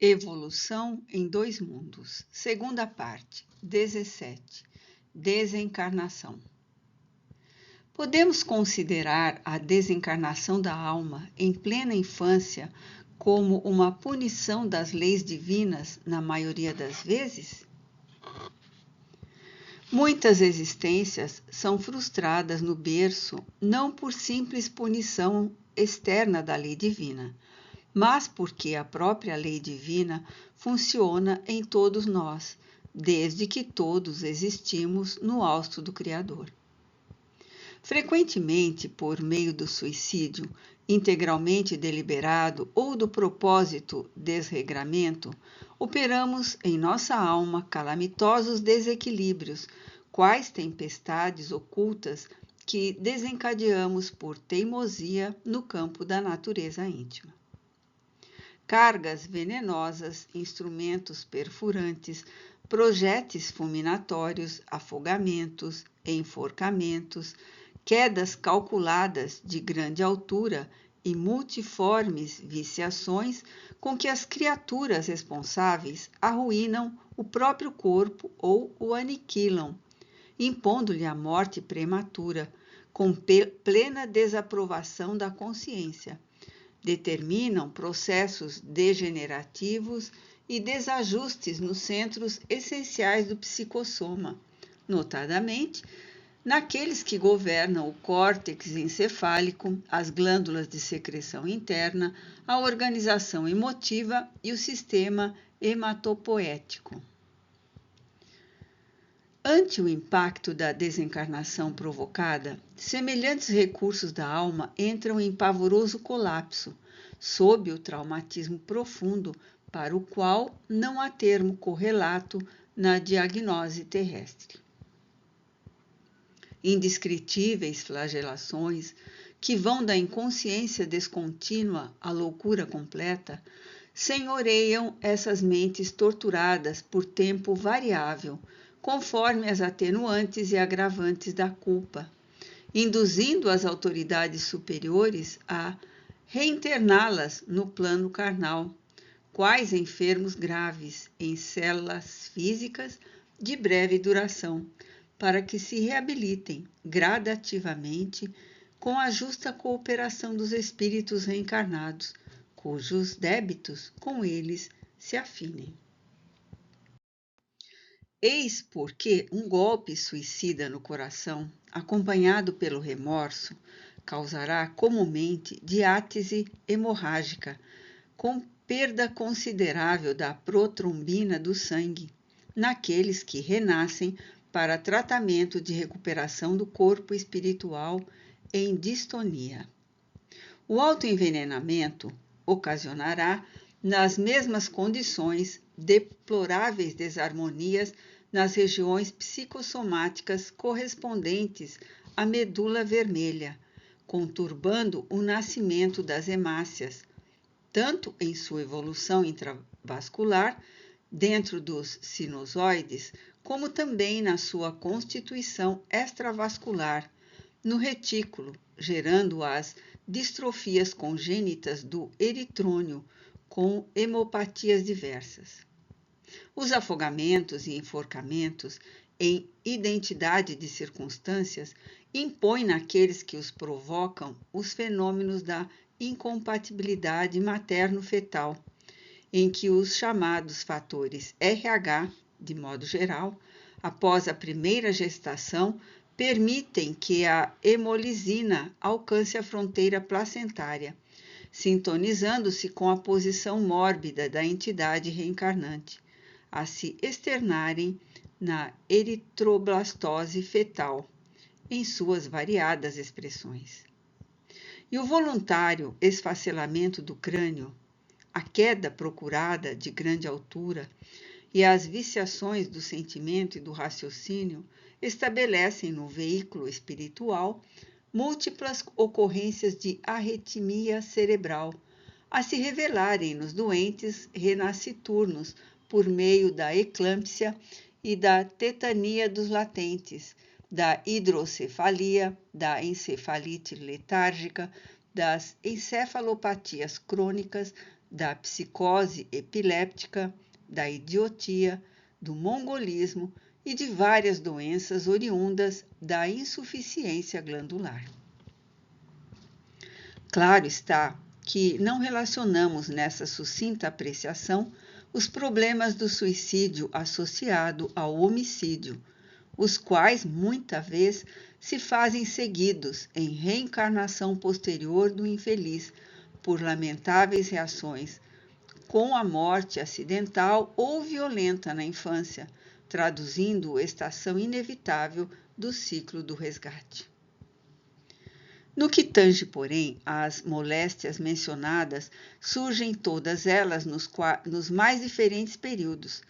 Evolução em dois mundos. Segunda parte, 17. Desencarnação. Podemos considerar a desencarnação da alma em plena infância como uma punição das leis divinas na maioria das vezes? Muitas existências são frustradas no berço não por simples punição externa da lei divina, mas porque a própria lei divina funciona em todos nós, desde que todos existimos no hausto do Criador. Frequentemente, por meio do suicídio, integralmente deliberado ou do propósito desregramento, operamos em nossa alma calamitosos desequilíbrios, quais tempestades ocultas que desencadeamos por teimosia no campo da natureza íntima. Cargas venenosas, instrumentos perfurantes, projéteis fulminatórios, afogamentos, enforcamentos, quedas calculadas de grande altura e multiformes viciações com que as criaturas responsáveis arruinam o próprio corpo ou o aniquilam, impondo-lhe a morte prematura, com plena desaprovação da consciência. Determinam processos degenerativos e desajustes nos centros essenciais do psicossoma, notadamente naqueles que governam o córtex encefálico, as glândulas de secreção interna, a organização emotiva e o sistema hematopoético. Ante o impacto da desencarnação provocada, semelhantes recursos da alma entram em pavoroso colapso, sob o traumatismo profundo para o qual não há termo correlato na diagnose terrestre. Indescritíveis flagelações, que vão da inconsciência descontínua à loucura completa, senhoreiam essas mentes torturadas por tempo variável, conforme as atenuantes e agravantes da culpa, induzindo as autoridades superiores a reinterná-las no plano carnal, quais enfermos graves em células físicas de breve duração, para que se reabilitem gradativamente com a justa cooperação dos espíritos reencarnados, cujos débitos com eles se afinem. Eis porque um golpe suicida no coração, acompanhado pelo remorso, causará comumente diátese hemorrágica, com perda considerável da protrombina do sangue, naqueles que renascem para tratamento de recuperação do corpo espiritual em distonia. O autoenvenenamento ocasionará, nas mesmas condições, deploráveis desarmonias nas regiões psicossomáticas correspondentes à medula vermelha, conturbando o nascimento das hemácias, tanto em sua evolução intravascular, dentro dos sinusoides, como também na sua constituição extravascular, no retículo, gerando as distrofias congênitas do eritrônio, com hemopatias diversas. Os afogamentos e enforcamentos, em identidade de circunstâncias, impõem naqueles que os provocam os fenômenos da incompatibilidade materno-fetal, em que os chamados fatores RH, de modo geral, após a primeira gestação, permitem que a hemolisina alcance a fronteira placentária, sintonizando-se com a posição mórbida da entidade reencarnante, a se externarem na eritroblastose fetal, em suas variadas expressões. E o voluntário esfacelamento do crânio, a queda procurada de grande altura e as viciações do sentimento e do raciocínio estabelecem no veículo espiritual múltiplas ocorrências de arritmia cerebral, a se revelarem nos doentes renasciturnos por meio da eclâmpsia e da tetania dos latentes, da hidrocefalia, da encefalite letárgica, das encefalopatias crônicas, da psicose epiléptica, da idiotia, do mongolismo e de várias doenças oriundas da insuficiência glandular. Claro está que não relacionamos nessa sucinta apreciação os problemas do suicídio associado ao homicídio, os quais muita vez se fazem seguidos em reencarnação posterior do infeliz por lamentáveis reações, com a morte acidental ou violenta na infância, traduzindo estação inevitável do ciclo do resgate. No que tange, porém, às moléstias mencionadas, surgem todas elas nos mais diferentes períodos,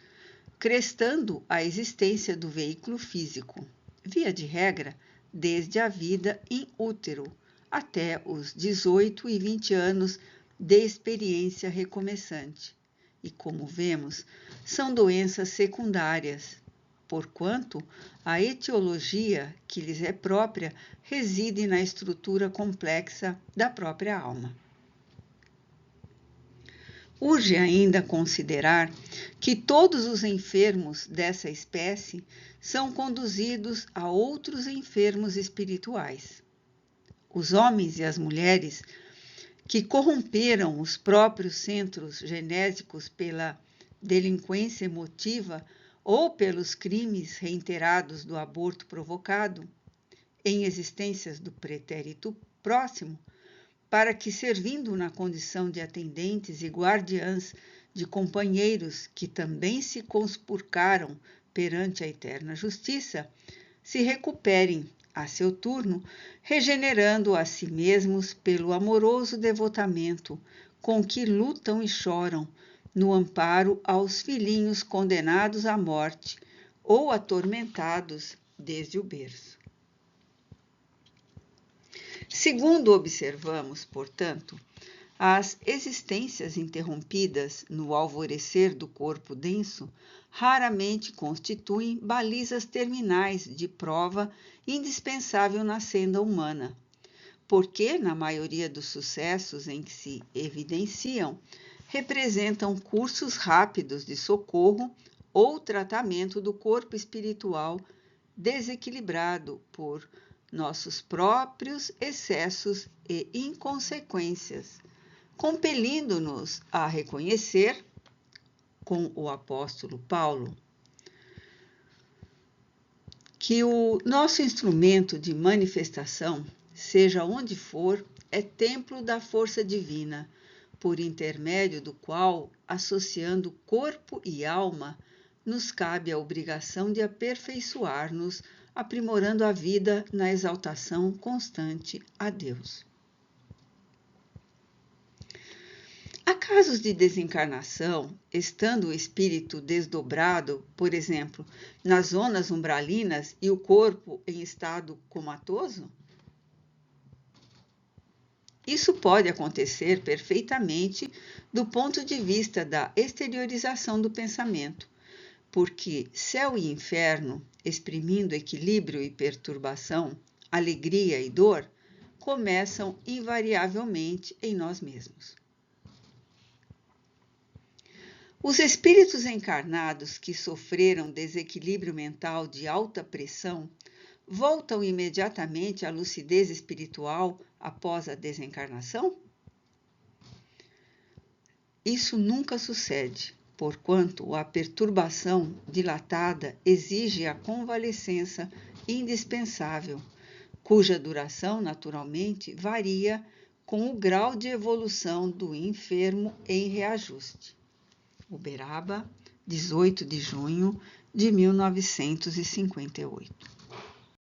crestando a existência do veículo físico, via de regra, desde a vida in útero até os 18 e 20 anos de experiência recomeçante. E, como vemos, são doenças secundárias, porquanto a etiologia que lhes é própria reside na estrutura complexa da própria alma. Urge ainda considerar que todos os enfermos dessa espécie são conduzidos a outros enfermos espirituais. Os homens e as mulheres que corromperam os próprios centros genésicos pela delinquência emotiva ou pelos crimes reiterados do aborto provocado, em existências do pretérito próximo, para que, servindo na condição de atendentes e guardiãs de companheiros que também se conspurcaram perante a eterna justiça, se recuperem, a seu turno, regenerando a si mesmos pelo amoroso devotamento com que lutam e choram no amparo aos filhinhos condenados à morte ou atormentados desde o berço. Segundo observamos, portanto, as existências interrompidas no alvorecer do corpo denso raramente constituem balizas terminais de prova indispensável na senda humana, porque, na maioria dos sucessos em que se evidenciam, representam cursos rápidos de socorro ou tratamento do corpo espiritual desequilibrado por nossos próprios excessos e inconsequências, compelindo-nos a reconhecer, com o apóstolo Paulo, que o nosso instrumento de manifestação, seja onde for, é templo da força divina, por intermédio do qual, associando corpo e alma, nos cabe a obrigação de aperfeiçoar-nos, aprimorando a vida na exaltação constante a Deus. Há casos de desencarnação, estando o espírito desdobrado, por exemplo, nas zonas umbralinas e o corpo em estado comatoso? Isso pode acontecer perfeitamente do ponto de vista da exteriorização do pensamento, porque céu e inferno, exprimindo equilíbrio e perturbação, alegria e dor, começam invariavelmente em nós mesmos. Os espíritos encarnados que sofreram desequilíbrio mental de alta pressão voltam imediatamente à lucidez espiritual após a desencarnação? Isso nunca sucede, porquanto a perturbação dilatada exige a convalescença indispensável, cuja duração, naturalmente, varia com o grau de evolução do enfermo em reajuste. Uberaba, 18 de junho de 1958.